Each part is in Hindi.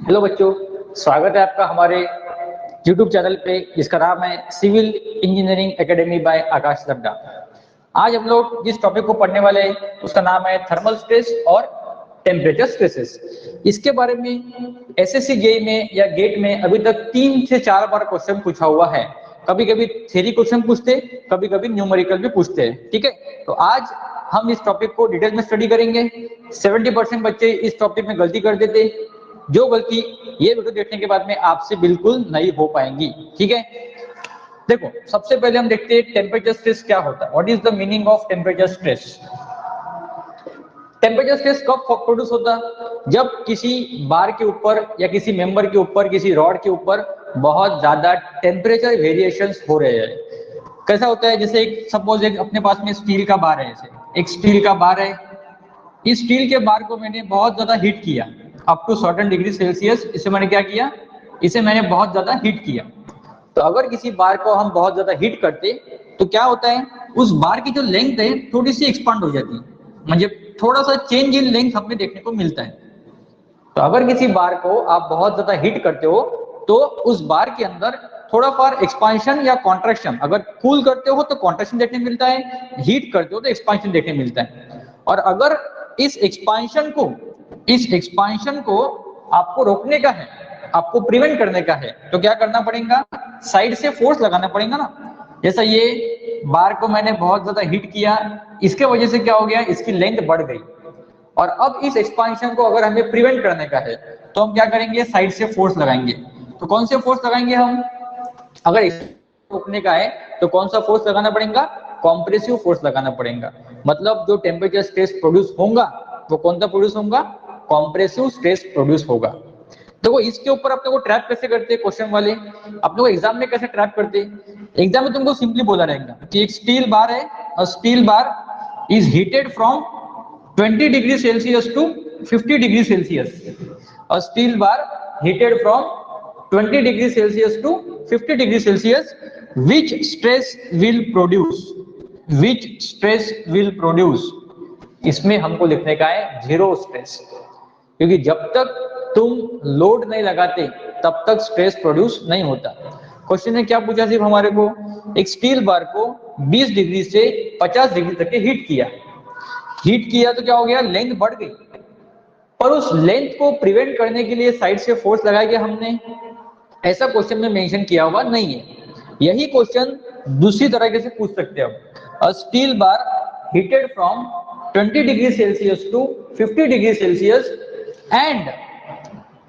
हेलो बच्चों, स्वागत है आपका हमारे YouTube चैनल पे जिसका नाम है सिविल इंजीनियरिंग एकेडमी बाय आकाश लड्डा। आज हम लोग जिस टॉपिक को पढ़ने वाले हैं उसका नाम है थर्मल स्ट्रेस और टेम्परेचर स्ट्रेसेस। इसके बारे में एसएससी जेईई में या गेट में अभी तक 3 से 4 बार क्वेश्चन पूछा हुआ है। कभी कभी थ्योरी क्वेश्चन पूछते, कभी कभी न्यूमेरिकल भी पूछते हैं। ठीक है, तो आज हम इस टॉपिक को डिटेल में स्टडी करेंगे। 70% बच्चे इस टॉपिक में गलती कर देते, जो गलती ये वीडियो देखने के बाद में आपसे बिल्कुल नहीं हो पाएंगी। ठीक है, देखो सबसे पहले हम देखते हैं टेम्परेचर स्ट्रेस क्या होता है। What is the meaning of temperature stress? Temperature stress कब प्रोड्यूस होता है? जब किसी बार के ऊपर या किसी मेंबर के ऊपर, किसी रॉड के ऊपर बहुत ज्यादा टेम्परेचर वेरिएशंस हो रहे हैं। कैसा होता है, जैसे एक सपोज एक अपने पास में स्टील का बार है, जैसे एक स्टील का बार है। इस स्टील के बार को मैंने बहुत ज्यादा हीट किया up to certain degree Celsius. इसे मैंने क्या किया, इसे मैंने बहुत ज्यादा हीट किया। तो अगर किसी बार को हम बहुत ज्यादा हीट करते तो क्या होता है, उस बार की जो लेंथ है थोड़ी सी एक्सपांड हो जाती है, मतलब थोड़ा सा चेंज इन लेंथ हमें देखने को मिलता है। तो अगर किसी बार को आप बहुत ज्यादा हीट करते हो तो उस बार के अंदर थोड़ा फार एक्सपांशन या कॉन्ट्रैक्शन, अगर कूल करते हो तो कॉन्ट्रैक्शन देखने मिलता है, हीट करते हो तो एक्सपांशन देखने मिलता है। और अगर इस एक्सपांशन को आपको रोकने का है, आपको प्रिवेंट करने का है, तो क्या करना पड़ेगा, साइड से फोर्स लगाना पड़ेगा ना। जैसा ये बार को मैंने बहुत ज्यादा हीट किया, इसके वजह से क्या हो गया, इसकी लेंथ बढ़ गई। और अब इस एक्सपांशन को अगर हमें प्रिवेंट करने का है तो हम क्या करेंगे, साइड से फोर्स लगाएंगे। तो कौन से फोर्स लगाएंगे हम? अगर रोकने का है तो कौन सा फोर्स लगाना पड़ेगा, कॉम्प्रेसिव फोर्स लगाना पड़ेगा। मतलब जो टेम्परेचर स्ट्रेस प्रोड्यूस होगा वो कौन सा प्रोड्यूस होगा, कॉम्प्रेसिव स्ट्रेस प्रोड्यूस होगा। देखो इसके ऊपर अपने को ट्रैप कैसे करते हैं क्वेश्चन वाले, अपने को एग्जाम में कैसे ट्रैप करते हैं। एग्जाम में तुमको सिंपली बोला रहेगा कि एक स्टील बार है, और steel bar is heated from 20 degree Celsius to 50 degree Celsius. A steel bar heated from 20 degree Celsius to 50 degree Celsius. Which stress will produce? Which stress will produce? इसमें हमको लिखने का है जीरो स्ट्रेस, क्योंकि जब तक तुम लोड नहीं लगाते तब तक स्ट्रेस प्रोड्यूस नहीं होता। क्वेश्चन ने क्या पूछा, सिर्फ हमारे को एक स्टील बार को 20 डिग्री से 50 डिग्री तक के हीट किया तो क्या हो गया, लेंथ बढ़ गई। पर उस लेंथ को प्रिवेंट करने के लिए साइड से फोर्स लगाया गया हमने, ऐसा क्वेश्चन में मेंशन किया हुआ नहीं है। यही क्वेश्चन दूसरी तरीके से पूछ सकते हैं हम। A steel bar heated from 20 degree Celsius to 50 degree Celsius and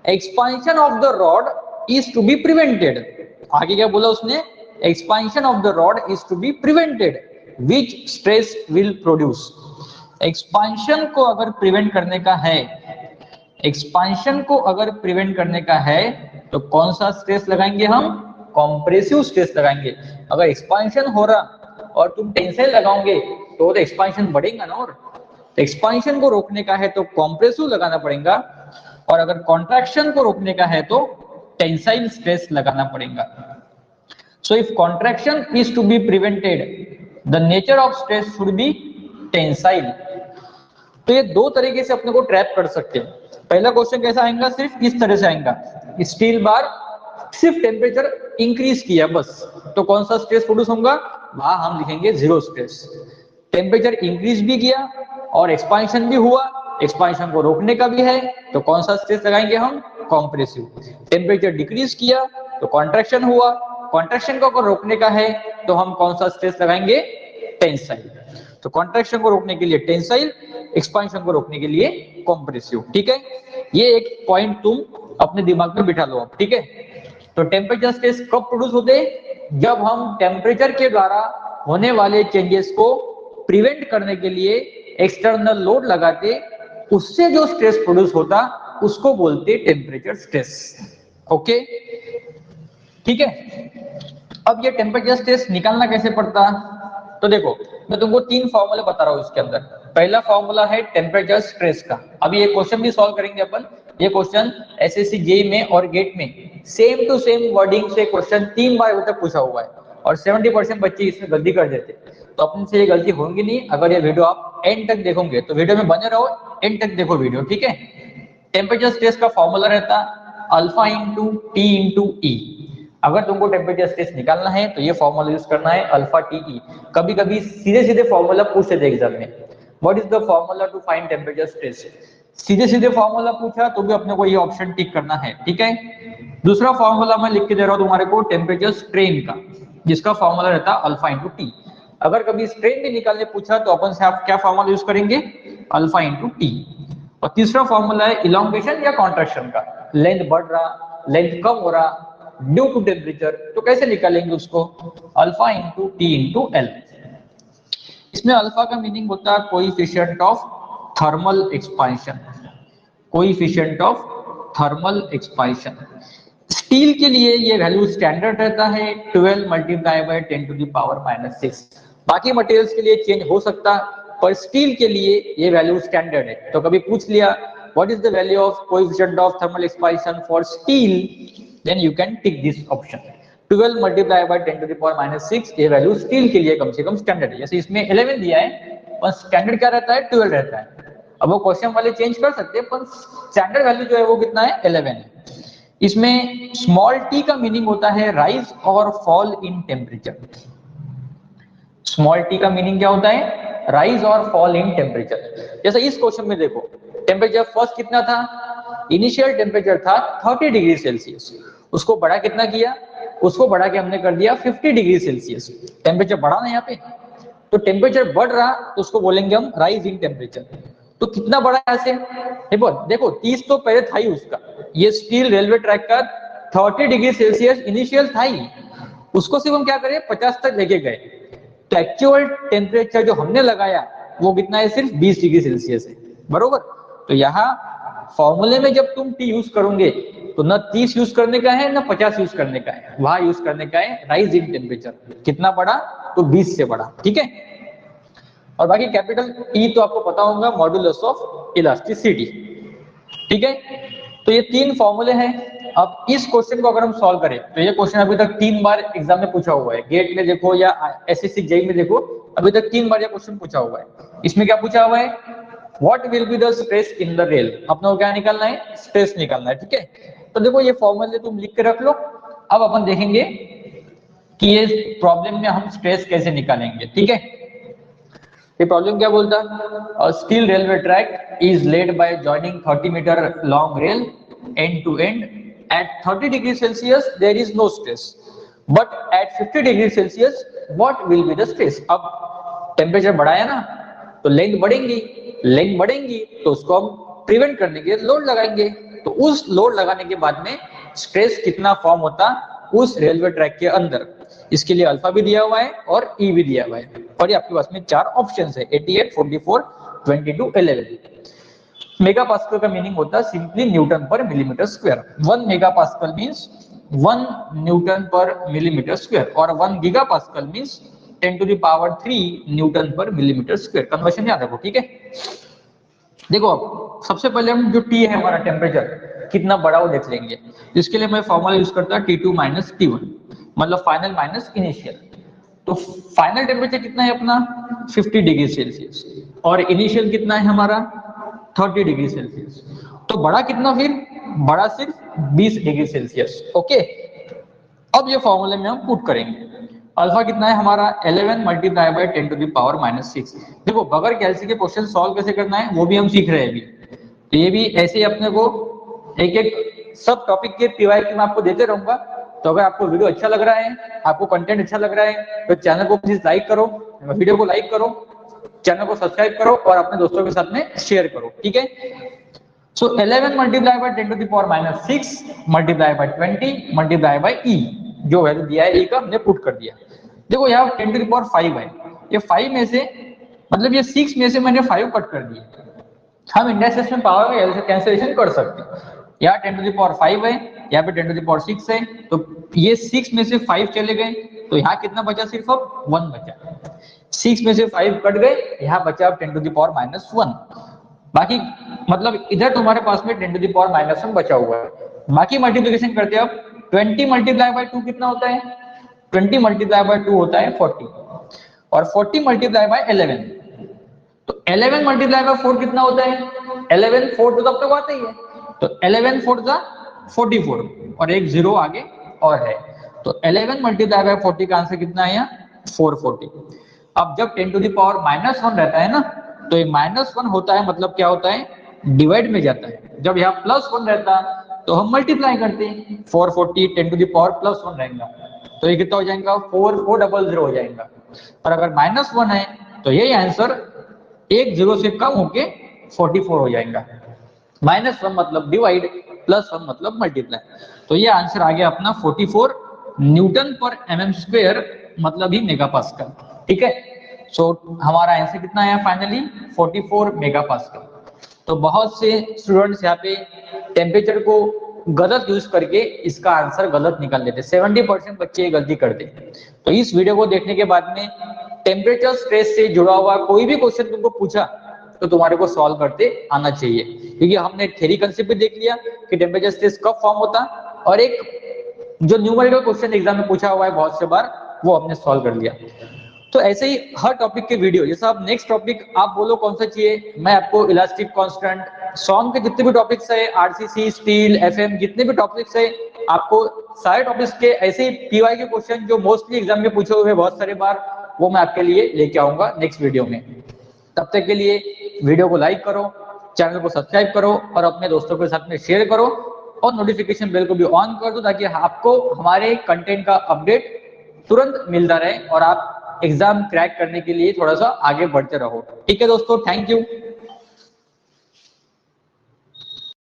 expansion of the rod is to be prevented. आगे क्या बोला उसने, expansion of the rod is to be prevented, which stress will produce. Expansion को अगर प्रिवेंट करने का है, एक्सपांशन को अगर प्रिवेंट करने का है तो कौन सा स्ट्रेस लगाएंगे हम, कॉम्प्रेसिव स्ट्रेस लगाएंगे। अगर एक्सपांशन हो रहा और तुम टेंसाइल लगाओगे तो एक्सपांशन बढ़ेगा ना, और एक्सपांशन को रोकने का है तो कॉम्प्रेसिव लगाना पड़ेगा, और अगर कॉन्ट्रैक्शन को रोकने का है तो टेंसाइल स्ट्रेस लगाना पड़ेगा। So if contraction is to be prevented the nature of stress should be tensile. तो ये दो तरीके से अपने को ट्रैप कर सकते हैं। पहला क्वेश्चन कैसा आएगा, सिर्फ इस तरह से आएगा, स्टील बार सिर्फ टेम्परेचर इंक्रीज किया बस, तो कौन सा स्ट्रेस प्रोड्यूस होगा, वहां हम लिखेंगे जीरो स्ट्रेस। टेम्परेचर इंक्रीज भी किया और एक्सपांशन भी हुआ, एक्सपांशन को रोकने का भी है, तो कौन सा स्ट्रेस लगाएंगे हम, कॉम्प्रेसिव। टेम्परेचर डिक्रीज किया तो कॉन्ट्रैक्शन हुआ, कॉन्ट्रैक्शन को अगर रोकने का है तो हम कौन सा स्ट्रेस लगाएंगे, टेंसाइल। तो कॉन्ट्रैक्शन को रोकने के लिए टेंसाइल, एक्सपांशन को रोकने के लिए कॉम्प्रेसिव। ठीक है, ये एक पॉइंट तुम अपने दिमाग में बिठा लो अब। ठीक है, तो टेम्परेचर स्ट्रेस कब प्रोड्यूस होते, जब हम टेम्परेचर के द्वारा होने वाले चेंजेस को प्रिवेंट करने के लिए एक्सटर्नल लोड लगाते, उससे जो स्ट्रेस प्रोड्यूस होता उसको बोलते टेम्परेचर स्ट्रेस। ओके, ठीक है। अब ये टेम्परेचर स्ट्रेस निकालना कैसे पड़ता, तो देखो मैं तुमको 3 फॉर्मूले बता रहा हूं इसके अंदर। पहला फॉर्मूला है टेम्परेचर स्ट्रेस का, अभी ये क्वेश्चन भी सॉल्व करेंगे अपन। ये क्वेश्चन एसएससी जेईई में और गेट में सेम टू सेम वर्डिंग से क्वेश्चन 3 बार अभी तक पूछा हुआ है, और 70% बच्चे इसमें गलती कर देते, तो अपने से ये गलती होंगी नहीं अगर ये वीडियो आप एंड तक देखोगे। तो वीडियो में बने रहो, एंड तक देखो वीडियो। ठीक है, टेम्परेचर स्ट्रेस का फॉर्मूला रहता अल्फा इंटू टी इंटू ई। अगर तुमको टेम्परेचर स्ट्रेस निकालना है तो ये फॉर्मूला यूज करना है अल्फा टी ई। कभी कभी सीधे सीधे फॉर्मूला पूछते थे एग्जाम में, what is the formula to find temperature stress. सीधे सीधे फॉर्मूला पूछा तो भी अपने को ये ऑप्शन टिक करना है, ठीक है। दूसरा फॉर्मूला मैं लिख के दे रहा हूं तुम्हारे को टेम्परेचर स्ट्रेन का, जिसका फॉर्मूला रहता है अल्फा इंटू टी। अगर कभी स्ट्रेन भी निकालने पूछा तो अपन से आप क्या फॉर्मूला यूज करेंगे, अल्फा इंटू टी। और तीसरा फॉर्मूला है इलोंगेशन या कॉन्ट्रैक्शन का, लेंथ बढ़ रहा, लेंथ कम हो रहा ड्यू टू टेम्परेचर, तो कैसे निकालेंगे उसको, alpha into T into L. इसमें अल्फा का मीनिंग होता है coefficient of thermal expansion, coefficient of thermal expansion. Steel के लिए ये वैल्यू स्टैंडर्ड रहता है 12 multiply by 10 to the power -6। बाकी मटेरियल्स के लिए चेंज हो सकता, पर स्टील के लिए ये वैल्यू स्टैंडर्ड है। तो कभी पूछ लिया what is the value of coefficient of thermal expansion for steel, then you can tick this option. 12 multiply by 10 to the power -6 ये वैल्यू स्टील के लिए कम से कम स्टैंडर्ड है। जैसे इसमें 11 दिया है पर स्टैंडर्ड क्या रहता है, 12 रहता है। अब वो क्वेश्चन वाले चेंज कर सकते हैं, पर स्टैंडर्ड वैल्यू जो है वो कितना है, 11 है। इसमें स्मॉल टी का मीनिंग होता है राइज और fall in temperature. Small T का मीनिंग क्या होता है, राइज और फॉल इन टेम्परेचर। जैसे इस क्वेश्चन में देखो टेम्परेचर फर्स्ट कितना था, इनिशियल टेम्परेचर था 30 डिग्री सेल्सियस, उसको बढ़ा कितना किया, उसको बढ़ा के हमने कर दिया 50 डिग्री सेल्सियस। टेम्परेचर बढ़ा ना यहाँ पे, तो टेम्परेचर बढ़ रहा तो उसको बोलेंगे हम राइज इन टेम्परेचर। तो कितना बढ़ा ऐसे, देखो 30 तो पहले था ही उसका, ये स्टील रेलवे ट्रैक का 30 डिग्री सेल्सियस इनिशियल था ही, उसको सिर्फ हम क्या करें 50 तक लेके गए। तो एक्चुअल टेम्परेचर जो हमने लगाया वो कितना है, सिर्फ 20 डिग्री सेल्सियस है, बरोबर। तो यहाँ फॉर्मूले में जब तुम टी यूज करोगे तो ना 30 यूज करने का है ना 50 यूज करने का है, वहां यूज करने का है राइज इन टेम्परेचर। कितना बढ़ा, तो 20 से बढ़ा, ठीक है। और बाकी कैपिटल ई तो आपको पता होगा, मॉड्यूलस ऑफ इलास्टिसिटी, ठीक है। तो ये तीन फॉर्मूले हैं। अब इस क्वेश्चन को अगर हम सॉल्व करें तो ये क्वेश्चन अभी तक 3 बार एग्जाम में पूछा हुआ है, गेट में देखो या एसएससी जेईई में देखो, अभी तक 3 बार ये क्वेश्चन पूछा हुआ है। इसमें क्या पूछा हुआ है, what will be the stress in the rail, अपने को क्या निकालना है, स्ट्रेस निकालना है, ठीक है। तो देखो ये फॉर्मूले तुम लिख के रख लो। अब अपन देखेंगे कि ये प्रॉब्लम में हम स्ट्रेस कैसे निकालेंगे, ठीक है। ये प्रॉब्लम क्या बोलता है, steel railway track is laid by joining 30 metre long rail end to end at 30 degree Celsius there is no stress, but at 50 degree Celsius what will be the stress. अब टेम्परेचर बढ़ाया ना तो लेंथ बढ़ेंगी, लेंथ बढ़ेंगी तो उसको हम प्रिवेंट करने के लिए लोड लगाएंगे। तो उस लोड लगाने के बाद में स्ट्रेस कितना फॉर्म होता उस रेलवे ट्रैक के अंदर, इसके लिए अल्फा भी दिया हुआ है और ई भी दिया हुआ है। और ये आपके पास में 4 ऑप्शंस है, 88, 44, 22, 11। मेगा पास्कल का मीनिंग होता है simply newton per millimetre square. 1 mega pascal means 1 newton per millimetre square, और 1 giga pascal means 10 to the power 3 newton per millimetre square. Conversion याद रखो, ठीक है। देखो अब सबसे पहले हम जो टी है हमारा टेम्परेचर कितना बड़ा वो देख लेंगे। इसके लिए मैं फॉर्मूला यूज करता हूं T2 माइनस T1, मतलब फाइनल माइनस इनिशियल। तो फाइनल टेम्परेचर कितना है अपना 50 डिग्री सेल्सियस, और इनिशियल कितना है हमारा 30 डिग्री सेल्सियस। तो बड़ा कितना, फिर बड़ा सिर्फ 20 डिग्री सेल्सियस, ओके। अब ये फॉर्मूले में हम पुट करेंगे, अल्फा कितना है हमारा 11 multiply by 10 to the power -6। देखो बगैर कैलसी के क्वेश्चन सॉल्व कैसे करना है वो भी हम सीख रहे हैं अभी। तो ये भी ऐसे ही अपने को एक एक सब टॉपिक के पीवाईक्यू में आपको देते रहूंगा। तो अगर आपको वीडियो अच्छा लग रहा है, आपको कंटेंट अच्छा लग रहा है, तो चैनल को प्लीज लाइक करो, वीडियो को लाइक करो, चैनल को सब्सक्राइब करो और अपने दोस्तों के साथ में शेयर करो, ठीक है। So 11 multiply by 10 to the power -6 multiply by 20 multiply by e, जो वैल्यू दिया है ई का हमने पुट कर दिया। देखो यहाँ 10 टू द पावर 5 है, ये 5 में से मतलब ये 6 में से मैंने 5 कट कर दिए। हम इंडेक्सेस में पावर का कैंसिलेशन कर सकते हैं। यहाँ 10 टू द पावर 5 है, यहाँ पे 10 टू द पावर 6 है, तो ये 6 में से 5 चले गए, तो यहाँ कितना बचा, सिर्फ अब 1 बचा। 6 में से 5 कट गए, यहाँ बचा 10 टू द पावर -1। बाकी मतलब इधर तुम्हारे पास में 10 टू द पावर -1 बचा हुआ है। बाकी मल्टीप्लिकेशन करते हैं अब 20 मल्टीप्लाई बाय 2 कितना होता है, 20 मल्टीप्लाई बाय 2 होता है 40, और 40 मल्टीप्लाई बाय 11, तो 11 मल्टीप्लाई बाय 4 कितना होता है, 11 4 तो तब तक आता ही है, तो 11 4 का 44 और एक 0 आगे और है, तो 11 मल्टीप्लाई बाय 40 का आंसर कितना है यहाँ 440। अब जब 10 टू द पावर -1 रहता है ना, तो ये -1 होता है मतलब क्या होता है डिवाइड में जाता है। जब यहाँ +1 रहता तो हम मल्टीप्लाई करते हैं, 440 10 टू द पावर +1 रहेगा, तो ये कितना हो जाएगा 4400 हो जाएगा। और अगर -1 है तो यही आंसर एक 0 से कम होके 44 हो जाएगा। -1 मतलब डिवाइड, +1 मतलब मल्टीप्लाई, तो ये आंसर आ गया अपना 44 न्यूटन पर mm स्क्वायर, मतलब ही मेगा पास्कल। ठीक है, सो हमारा आंसर कितना आया फाइनली 44 मेगा पास्कल। तो बहुत से स्टूडेंट्स यहाँ पे टेम्परेचर को गलत यूज करके इसका आंसर गलत निकाल लेते, 70% बच्चे ये गलती करते। तो इस वीडियो को देखने के बाद में टेम्परेचर स्ट्रेस से जुड़ा हुआ कोई भी क्वेश्चन तुमको पूछा तो तुम्हारे को सॉल्व करते आना चाहिए, क्योंकि हमने थ्योरी कंसेप्ट भी देख लिया कि टेम्परेचर स्ट्रेस कब फॉर्म होता, और एक जो न्यूमेरिकल क्वेश्चन एग्जाम में पूछा हुआ है बहुत से बार, वो हमने सॉल्व कर लिया। तो ऐसे ही हर टॉपिक के वीडियो, जैसा आप नेक्स्ट टॉपिक आप बोलो कौन सा चाहिए, मैं आपको इलास्टिक कांस्टेंट, सॉन्ग के जितने भी टॉपिक्स है, आरसीसी, स्टील, एफएम, जितने भी टॉपिक्स है, आपको सारे टॉपिक्स के ऐसे ही पीवाई के क्वेश्चन जो मोस्टली एग्जाम में पूछे हुए बहुत सारे बार, वो मैं आपके लिए लेके आऊंगा नेक्स्ट वीडियो में। तब तक के लिए वीडियो को लाइक करो, चैनल को सब्सक्राइब करो और अपने दोस्तों के साथ में शेयर करो, और नोटिफिकेशन बेल को भी ऑन कर दो ताकि आपको हमारे कंटेंट का अपडेट तुरंत मिलता रहे और आप एग्जाम क्रैक करने के लिए थोड़ा सा आगे बढ़ते रहो। ठीक है दोस्तों, थैंक यू।